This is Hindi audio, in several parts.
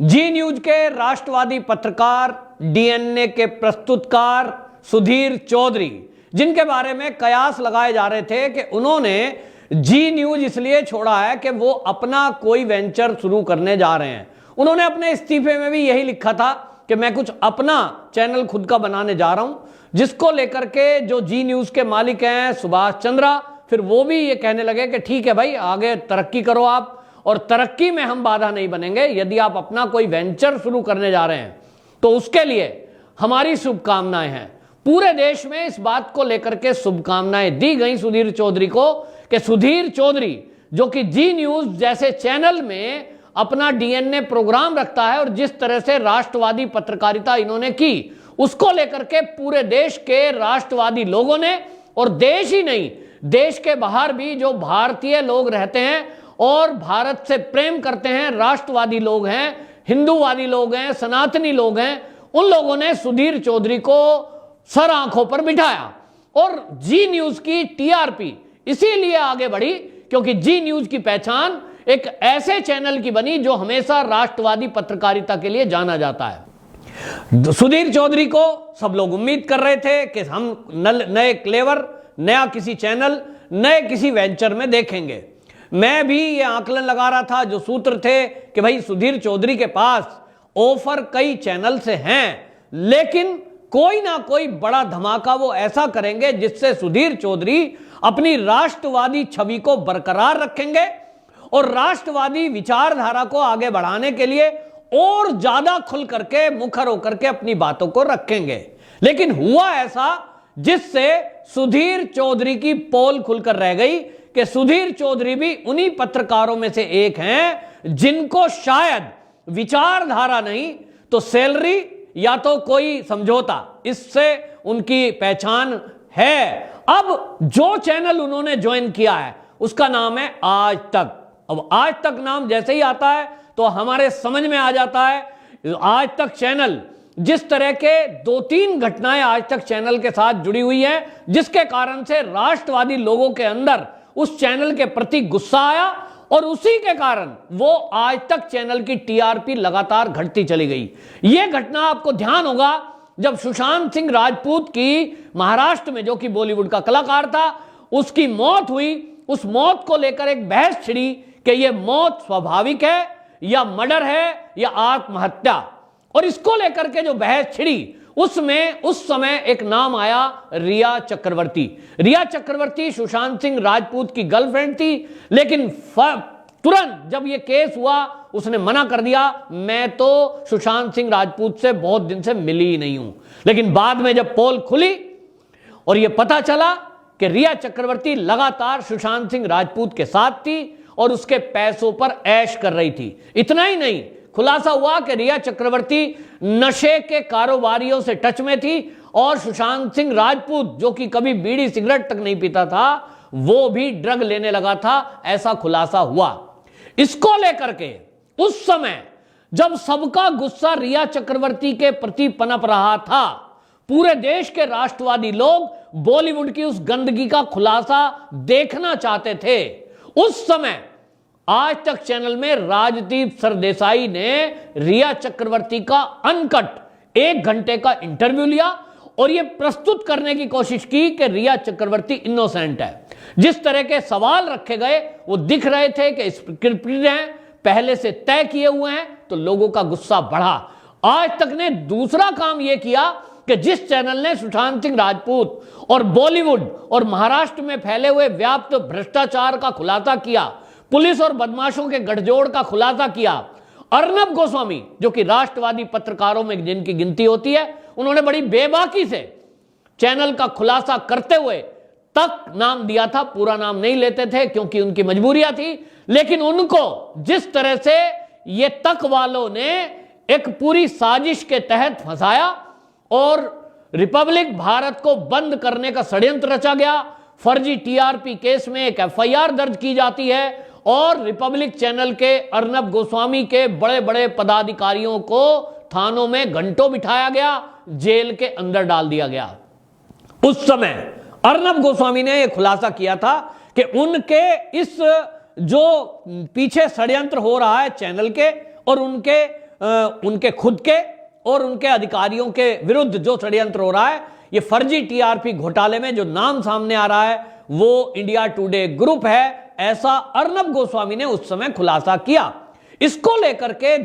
जी न्यूज के राष्ट्रवादी पत्रकार, डीएनए के प्रस्तुतकार सुधीर चौधरी, जिनके बारे में कयास लगाए जा रहे थे कि उन्होंने जी न्यूज इसलिए छोड़ा है कि वो अपना कोई वेंचर शुरू करने जा रहे हैं। उन्होंने अपने इस्तीफे में भी यही लिखा था कि मैं कुछ अपना चैनल खुद का बनाने जा रहा हूं, जिसको लेकर के जो जी न्यूज के मालिक हैं सुभाष चंद्रा, फिर वो भी ये कहने लगे कि ठीक है भाई, आगे तरक्की करो आप, और तरक्की में हम बाधा नहीं बनेंगे। यदि आप अपना कोई वेंचर शुरू करने जा रहे हैं तो उसके लिए हमारी शुभकामनाएं हैं। पूरे देश में इस बात को लेकर के शुभकामनाएं दी गई सुधीर चौधरी को कि सुधीर चौधरी जो कि जी न्यूज जैसे चैनल में अपना डीएनए प्रोग्राम रखता है और जिस तरह से राष्ट्रवादी पत्रकारिता इन्होंने की, उसको लेकर के पूरे देश के राष्ट्रवादी लोगों ने, और देश ही नहीं देश के बाहर भी जो भारतीय लोग रहते हैं और भारत से प्रेम करते हैं, राष्ट्रवादी लोग हैं, हिंदूवादी लोग हैं, सनातनी लोग हैं, उन लोगों ने सुधीर चौधरी को सर आंखों पर बिठाया। और जी न्यूज की टीआरपी इसीलिए आगे बढ़ी क्योंकि जी न्यूज की पहचान एक ऐसे चैनल की बनी जो हमेशा राष्ट्रवादी पत्रकारिता के लिए जाना जाता है। सुधीर चौधरी को सब लोग उम्मीद कर रहे थे कि हम नए क्लेवर, नया किसी चैनल, नए किसी वेंचर में देखेंगे। मैं भी ये आकलन लगा रहा था, जो सूत्र थे कि भाई सुधीर चौधरी के पास ऑफर कई चैनल से हैं, लेकिन कोई ना कोई बड़ा धमाका वो ऐसा करेंगे जिससे सुधीर चौधरी अपनी राष्ट्रवादी छवि को बरकरार रखेंगे और राष्ट्रवादी विचारधारा को आगे बढ़ाने के लिए और ज्यादा खुल करके, मुखर होकर के अपनी बातों को रखेंगे। लेकिन हुआ ऐसा जिससे सुधीर चौधरी की पोल खुलकर रह गई कि सुधीर चौधरी भी उन्हीं पत्रकारों में से एक हैं जिनको शायद विचारधारा नहीं तो सैलरी या तो कोई समझौता, इससे उनकी पहचान है। अब जो चैनल उन्होंने ज्वाइन किया है उसका नाम है आज तक। अब आज तक नाम जैसे ही आता है तो हमारे समझ में आ जाता है आज तक चैनल, जिस तरह के 2-3 घटनाएं आज तक चैनल के साथ जुड़ी हुई हैं, जिसके कारण से राष्ट्रवादी लोगों के अंदर उस चैनल के प्रति गुस्सा आया और उसी के कारण वो आज तक चैनल की टीआरपी लगातार घटती चली गई। यह घटना आपको ध्यान होगा जब सुशांत सिंह राजपूत की महाराष्ट्र में, जो कि बॉलीवुड का कलाकार था, उसकी मौत हुई। उस मौत को लेकर एक बहस छिड़ी कि यह मौत स्वाभाविक है या मर्डर है या आत्महत्या, और इसको लेकर के जो बहस छिड़ी उसमें उस समय एक नाम आया रिया चक्रवर्ती। रिया चक्रवर्ती सुशांत सिंह राजपूत की गर्लफ्रेंड थी, लेकिन तुरंत जब यह केस हुआ उसने मना कर दिया, मैं तो सुशांत सिंह राजपूत से बहुत दिन से मिली ही नहीं हूं। लेकिन बाद में जब पोल खुली और यह पता चला कि रिया चक्रवर्ती लगातार सुशांत सिंह राजपूत के साथ थी और उसके पैसों पर ऐश कर रही थी। इतना ही नहीं, खुलासा हुआ कि रिया चक्रवर्ती नशे के कारोबारियों से टच में थी और सुशांत सिंह राजपूत, जो कि कभी बीड़ी सिगरेट तक नहीं पीता था, वो भी ड्रग लेने लगा था, ऐसा खुलासा हुआ। इसको लेकर के उस समय जब सबका गुस्सा रिया चक्रवर्ती के प्रति पनप रहा था, पूरे देश के राष्ट्रवादी लोग बॉलीवुड की उस गंदगी का खुलासा देखना चाहते थे। उस समय आज तक चैनल में राजदीप सरदेसाई ने रिया चक्रवर्ती का अनकट 1 घंटे का इंटरव्यू लिया और यह प्रस्तुत करने की कोशिश की कि रिया चक्रवर्ती इनोसेंट है। जिस तरह के सवाल रखे गए वो दिख रहे थे कि स्क्रिप्टेड हैं, पहले से तय किए हुए हैं, तो लोगों का गुस्सा बढ़ा। आज तक ने दूसरा काम यह किया कि जिस चैनल ने सुशांत सिंह राजपूत और बॉलीवुड और महाराष्ट्र में फैले हुए व्याप्त भ्रष्टाचार का खुलासा किया, पुलिस और बदमाशों के गठजोड़ का खुलासा किया, अर्नब गोस्वामी, जो कि राष्ट्रवादी पत्रकारों में जिनकी गिनती होती है, उन्होंने बड़ी बेबाकी से चैनल का खुलासा करते हुए तक नाम दिया था। पूरा नाम नहीं लेते थे क्योंकि उनकी मजबूरियां थी, लेकिन उनको जिस तरह से ये तक वालों ने एक पूरी साजिश के तहत फंसाया और रिपब्लिक भारत को बंद करने का षड्यंत्र रचा गया। फर्जी टीआरपी केस में एक एफआईआर दर्ज की जाती है और रिपब्लिक चैनल के अर्नब गोस्वामी के बड़े बड़े पदाधिकारियों को थानों में घंटों बिठाया गया, जेल के अंदर डाल दिया गया। उस समय अर्नब गोस्वामी ने यह खुलासा किया था कि उनके इस जो पीछे षड्यंत्र हो रहा है चैनल के और उनके उनके खुद के और उनके अधिकारियों के विरुद्ध जो षड्यंत्र हो रहा है, ये फर्जी टीआरपी घोटाले में जो नाम सामने आ रहा है वो इंडिया टुडे ग्रुप है, ऐसा अर्नब गोस्वामी ने उस समय खुलासा किया। इसको लेकर के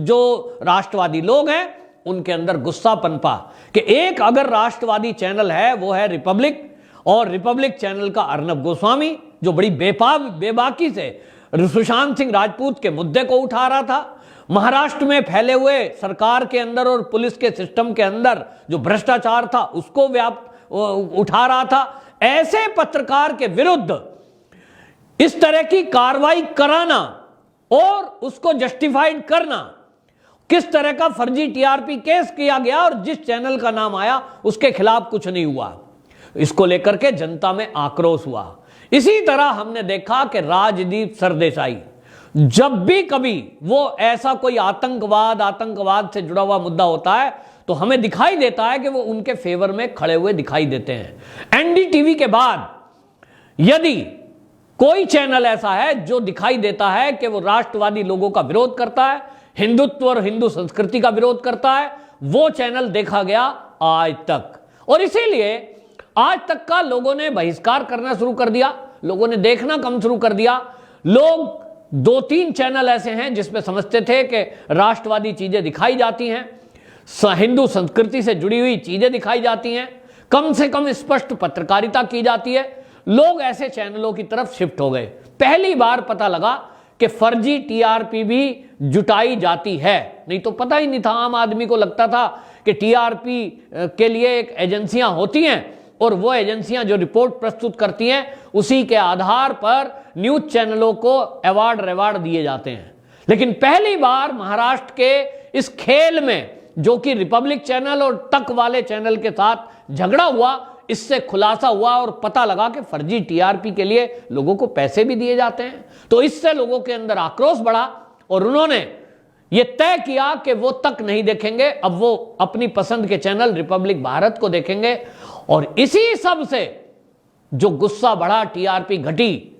जो राष्ट्रवादी लोग हैं उनके अंदर गुस्सा पनपा कि एक अगर राष्ट्रवादी चैनल है वो है रिपब्लिक, और रिपब्लिक चैनल का अर्नब गोस्वामी जो बड़ी बेबाकी से सुशांत सिंह राजपूत के मुद्दे को उठा रहा था, महाराष्ट्र में फैले हुए सरकार के अंदर और पुलिस के सिस्टम के अंदर जो भ्रष्टाचार था उसको उठा रहा था, ऐसे पत्रकार के विरुद्ध इस तरह की कार्रवाई कराना और उसको जस्टिफाइड करना, किस तरह का फर्जी टीआरपी केस किया गया और जिस चैनल का नाम आया उसके खिलाफ कुछ नहीं हुआ, इसको लेकर के जनता में आक्रोश हुआ। इसी तरह हमने देखा कि राजदीप सरदेसाई जब भी कभी वो ऐसा कोई आतंकवाद से जुड़ा हुआ मुद्दा होता है तो हमें दिखाई देता है कि वो उनके फेवर में खड़े हुए दिखाई देते हैं। एनडीटीवी के बाद यदि कोई चैनल ऐसा है जो दिखाई देता है कि वो राष्ट्रवादी लोगों का विरोध करता है, हिंदुत्व और हिंदू संस्कृति का विरोध करता है, वो चैनल देखा गया आज तक। और इसीलिए आज तक का लोगों ने बहिष्कार करना शुरू कर दिया, लोगों ने देखना कम शुरू कर दिया। लोग 2-3 चैनल ऐसे हैं जिसमें समझते थे कि राष्ट्रवादी चीजें दिखाई जाती हैं, हिंदू संस्कृति से जुड़ी हुई चीजें दिखाई जाती हैं, कम से कम स्पष्ट पत्रकारिता की जाती है, लोग ऐसे चैनलों की तरफ शिफ्ट हो गए। पहली बार पता लगा कि फर्जी टीआरपी भी जुटाई जाती है, नहीं तो पता ही नहीं था। आम आदमी को लगता था कि टीआरपी के लिए एक एजेंसियां होती हैं और वो एजेंसियां जो रिपोर्ट प्रस्तुत करती हैं उसी के आधार पर न्यूज चैनलों को अवार्ड दिए जाते हैं। लेकिन पहली बार महाराष्ट्र के इस खेल में, जो कि रिपब्लिक चैनल और तक वाले चैनल के साथ झगड़ा हुआ, इससे खुलासा हुआ और पता लगा कि फर्जी टीआरपी के लिए लोगों को पैसे भी दिए जाते हैं। तो इससे लोगों के अंदर आक्रोश बढ़ा और उन्होंने ये तय किया कि वो तक नहीं देखेंगे, अब वो अपनी पसंद के चैनल रिपब्लिक भारत को देखेंगे। और इसी सब से जो गुस्सा बढ़ा, टीआरपी घटी,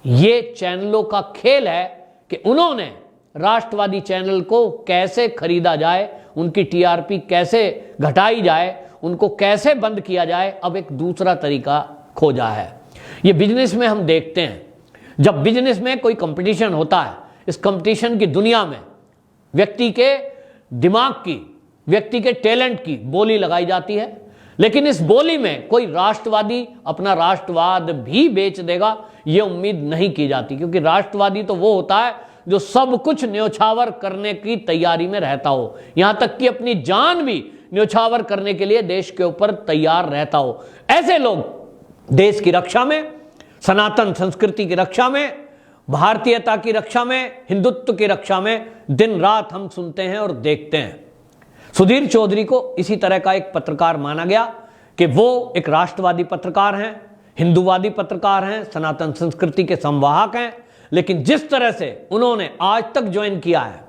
ये चैनलों का खेल है कि उन्होंने राष्ट्रवादी चैनल को कैसे खरीदा जाए, उनकी टीआरपी कैसे घटाई जाए, उनको कैसे बंद किया जाए, अब एक दूसरा तरीका खोजा है। ये बिजनेस में हम देखते हैं, जब बिजनेस में कोई कंपटीशन होता है, इस कंपटीशन की दुनिया में व्यक्ति के दिमाग की, व्यक्ति के टैलेंट की बोली लगाई जाती है। लेकिन इस बोली में कोई राष्ट्रवादी अपना राष्ट्रवाद भी बेच देगा, यह उम्मीद नहीं की जाती, क्योंकि राष्ट्रवादी तो वो होता है जो सब कुछ न्योछावर करने की तैयारी में रहता हो, यहां तक कि अपनी जान भी न्योछावर करने के लिए देश के ऊपर तैयार रहता हो। ऐसे लोग देश की रक्षा में, सनातन संस्कृति की रक्षा में, भारतीयता की रक्षा में, हिंदुत्व की रक्षा में दिन रात हम सुनते हैं और देखते हैं। सुधीर चौधरी को इसी तरह का एक पत्रकार माना गया कि वो एक राष्ट्रवादी पत्रकार हैं, हिंदूवादी पत्रकार हैं, सनातन संस्कृति के संवाहक हैं। लेकिन जिस तरह से उन्होंने आज तक ज्वाइन किया है,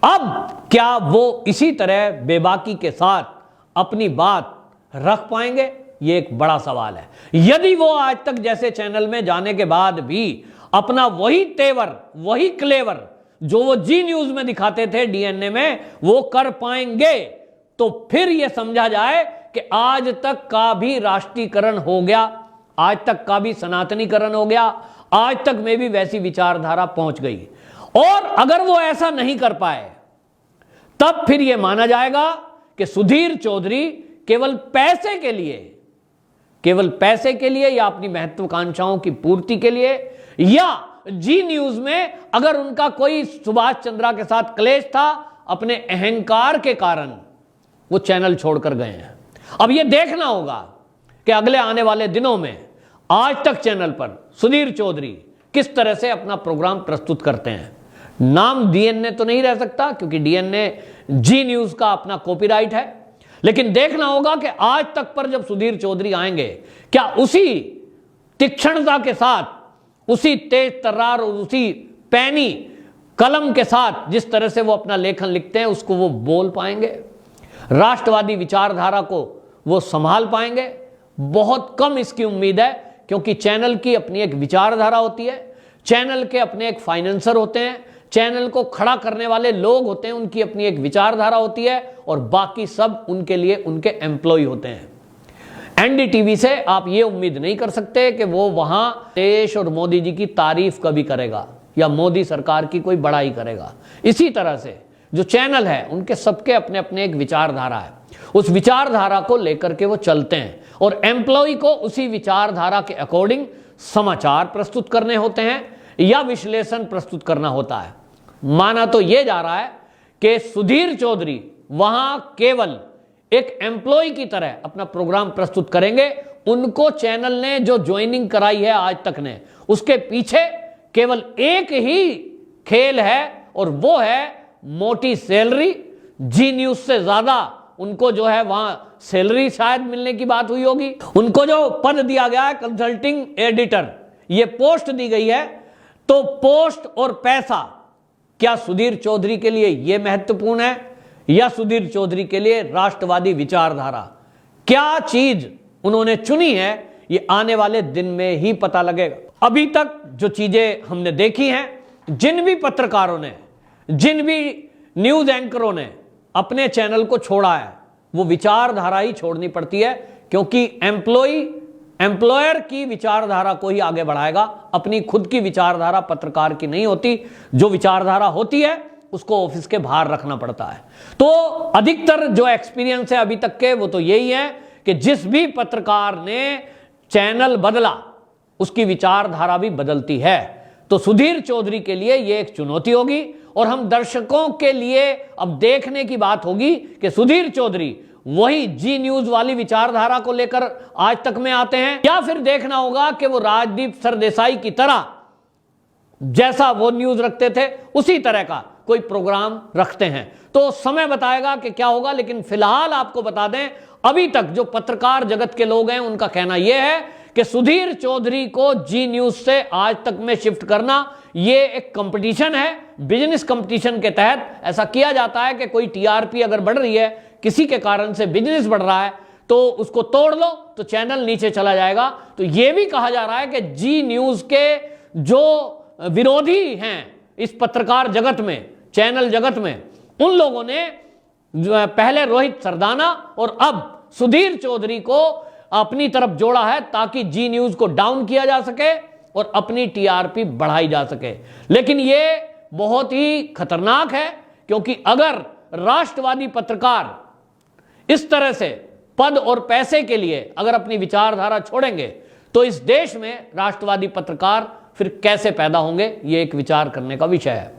अब क्या वो इसी तरह बेबाकी के साथ अपनी बात रख पाएंगे, ये एक बड़ा सवाल है। यदि वो आज तक जैसे चैनल में जाने के बाद भी अपना वही तेवर, वही क्लेवर जो वो जी न्यूज में दिखाते थे डीएनए में, वो कर पाएंगे, तो फिर ये समझा जाए कि आज तक का भी राष्ट्रीयकरण हो गया, आज तक का भी सनातनीकरण हो गया, आज तक में भी वैसी विचारधारा पहुंच गई। और अगर वो ऐसा नहीं कर पाए, तब फिर यह माना जाएगा कि सुधीर चौधरी केवल पैसे के लिए या अपनी महत्वाकांक्षाओं की पूर्ति के लिए, या जी न्यूज में अगर उनका कोई सुभाष चंद्रा के साथ क्लेश था, अपने अहंकार के कारण वो चैनल छोड़कर गए हैं। अब यह देखना होगा कि अगले आने वाले दिनों में आज तक चैनल पर सुधीर चौधरी किस तरह से अपना प्रोग्राम प्रस्तुत करते हैं। नाम डीएनए तो नहीं रह सकता, क्योंकि डीएनए जी न्यूज का अपना कॉपीराइट है, लेकिन देखना होगा कि आज तक पर जब सुधीर चौधरी आएंगे, क्या उसी तीक्ष्णता के साथ, उसी तेज तर्रार और उसी पैनी कलम के साथ जिस तरह से वो अपना लेखन लिखते हैं, उसको वो बोल पाएंगे, राष्ट्रवादी विचारधारा को वो संभाल पाएंगे। बहुत कम इसकी उम्मीद है, क्योंकि चैनल की अपनी एक विचारधारा होती है, चैनल के अपने एक फाइनेंसर होते हैं, चैनल को खड़ा करने वाले लोग होते हैं, उनकी अपनी एक विचारधारा होती है और बाकी सब उनके लिए उनके एम्प्लॉय होते हैं। एनडीटीवी से आप ये उम्मीद नहीं कर सकते कि वो वहां देश और मोदी जी की तारीफ कभी करेगा या मोदी सरकार की कोई बड़ाई करेगा। इसी तरह से जो चैनल है उनके सबके अपने अपने एक विचारधारा है, उस विचारधारा को लेकर के वो चलते हैं और एम्प्लॉय को उसी विचारधारा के अकॉर्डिंग समाचार प्रस्तुत करने होते हैं या विश्लेषण प्रस्तुत करना होता है। माना तो यह जा रहा है कि सुधीर चौधरी वहां केवल एक एम्प्लॉय की तरह अपना प्रोग्राम प्रस्तुत करेंगे। उनको चैनल ने जो ज्वाइनिंग कराई है आज तक ने, उसके पीछे केवल एक ही खेल है और वो है मोटी सैलरी। जी न्यूज से ज्यादा उनको जो है वहां सैलरी शायद मिलने की बात हुई होगी। उनको जो पद दिया गया है कंसल्टिंग एडिटर, ये पोस्ट दी गई है, तो पोस्ट और पैसा क्या सुधीर चौधरी के लिए यह महत्वपूर्ण है या सुधीर चौधरी के लिए राष्ट्रवादी विचारधारा? क्या चीज उन्होंने चुनी है ये आने वाले दिन में ही पता लगेगा। अभी तक जो चीजें हमने देखी हैं, जिन भी पत्रकारों ने, जिन भी न्यूज एंकरों ने अपने चैनल को छोड़ा है, वो विचारधारा ही छोड़नी पड़ती है, क्योंकि एम्प्लॉयर की विचारधारा को ही आगे बढ़ाएगा। अपनी खुद की विचारधारा पत्रकार की नहीं होती। जो विचारधारा होती है उसको ऑफिस के बाहर रखना पड़ता है। तो अधिकतर जो एक्सपीरियंस है अभी तक के, वो तो यही है कि जिस भी पत्रकार ने चैनल बदला उसकी विचारधारा भी बदलती है। तो सुधीर चौधरी के लिए यह एक चुनौती होगी और हम दर्शकों के लिए अब देखने की बात होगी कि सुधीर चौधरी वही जी न्यूज वाली विचारधारा को लेकर आज तक में आते हैं या फिर देखना होगा कि वो राजदीप सरदेसाई की तरह जैसा वो न्यूज रखते थे उसी तरह का कोई प्रोग्राम रखते हैं। तो समय बताएगा कि क्या होगा, लेकिन फिलहाल आपको बता दें अभी तक जो पत्रकार जगत के लोग हैं उनका कहना यह है कि सुधीर चौधरी को जी न्यूज से आज तक में शिफ्ट करना ये एक कंपटीशन है, बिजनेस कंपटीशन के तहत ऐसा किया जाता है कि कोई टीआरपी अगर बढ़ रही है, किसी के कारण से बिजनेस बढ़ रहा है, तो उसको तोड़ लो तो चैनल नीचे चला जाएगा। तो यह भी कहा जा रहा है कि जी न्यूज के जो विरोधी हैं इस पत्रकार जगत में, चैनल जगत में, उन लोगों ने पहले रोहित सरदाना और अब सुधीर चौधरी को अपनी तरफ जोड़ा है ताकि जी न्यूज को डाउन किया जा सके और अपनी टीआरपी बढ़ाई जा सके। लेकिन यह बहुत ही खतरनाक है, क्योंकि अगर राष्ट्रवादी पत्रकार इस तरह से पद और पैसे के लिए अगर अपनी विचारधारा छोड़ेंगे तो इस देश में राष्ट्रवादी पत्रकार फिर कैसे पैदा होंगे, यह एक विचार करने का विषय है।